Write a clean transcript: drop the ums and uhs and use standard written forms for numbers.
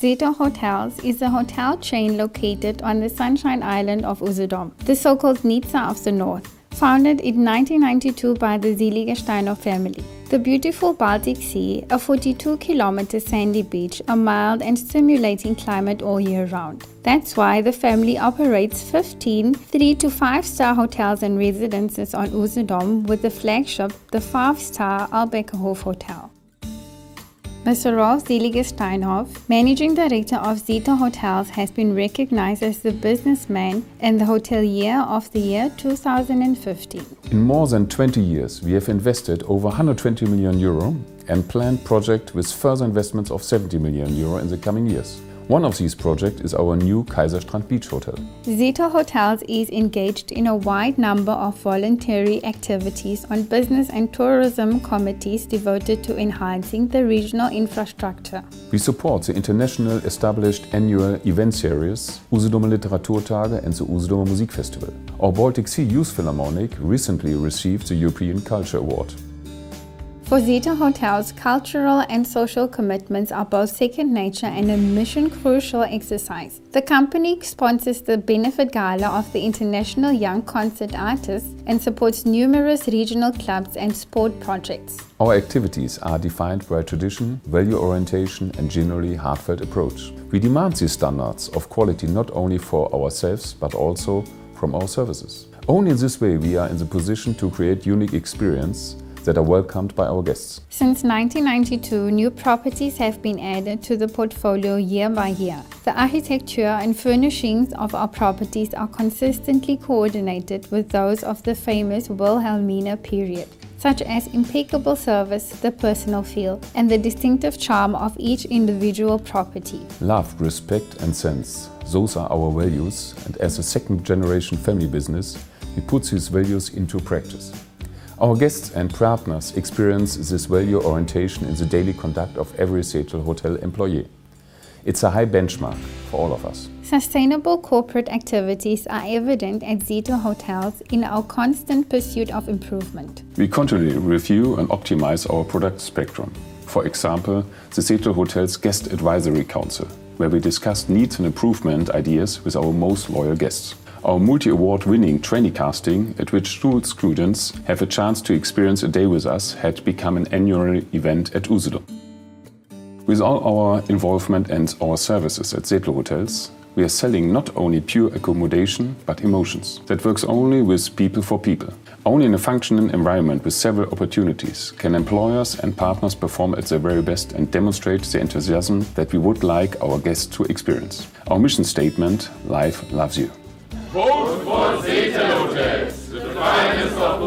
Zeta Hotels is a hotel chain located on the Sunshine Island of Usedom, the so-called Nizza of the North, founded in 1992 by the Seliger-Steinhoff family. The beautiful Baltic Sea, a 42-kilometer sandy beach, a mild and stimulating climate all year round. That's why the family operates 15 3- to 5-star hotels and residences on Usedom, with the flagship, the 5-star Albeckerhof Hotel. Mr. Rolf Seliger-Steinhoff, Managing Director of Zeta Hotels, has been recognized as the businessman and the hotelier of the year 2015. In more than 20 years, we have invested over 120 million euro and planned projects with further investments of 70 million euro in the coming years. One of these projects is our new Kaiserstrand Beach Hotel. Zeta Hotels is engaged in a wide number of voluntary activities on business and tourism committees devoted to enhancing the regional infrastructure. We support the international established annual event series Usedomer Literaturtage and the Usedomer Musikfestival. Our Baltic Sea Youth Philharmonic recently received the European Culture Award. For Zeta Hotels, cultural and social commitments are both second nature and a mission-crucial exercise. The company sponsors the benefit gala of the International Young Concert Artists and supports numerous regional clubs and sport projects. Our activities are defined by tradition, value orientation and generally heartfelt approach. We demand these standards of quality not only for ourselves but also from our services. Only in this way we are in the position to create unique experience that are welcomed by our guests. Since 1992, new properties have been added to the portfolio year by year. The architecture and furnishings of our properties are consistently coordinated with those of the famous Wilhelmina period, such as impeccable service, the personal feel, and the distinctive charm of each individual property. Love, respect and sense, those are our values, and as a second-generation family business, we put these values into practice. Our guests and partners experience this value orientation in the daily conduct of every Zeta Hotel employee. It's a high benchmark for all of us. Sustainable corporate activities are evident at Zeta Hotels in our constant pursuit of improvement. We continually review and optimize our product spectrum. For example, the Zeta Hotels Guest Advisory Council, where we discuss needs and improvement ideas with our most loyal guests. Our multi-award-winning trainee casting, at which school students have a chance to experience a day with us, had become an annual event at Usedom. With all our involvement and our services at Zeta Hotels, we are selling not only pure accommodation, but emotions. That works only with people for people. Only in a functioning environment with several opportunities can employers and partners perform at their very best and demonstrate the enthusiasm that we would like our guests to experience. Our mission statement, Life Loves You. Vote for Zeta Hotels, the finest of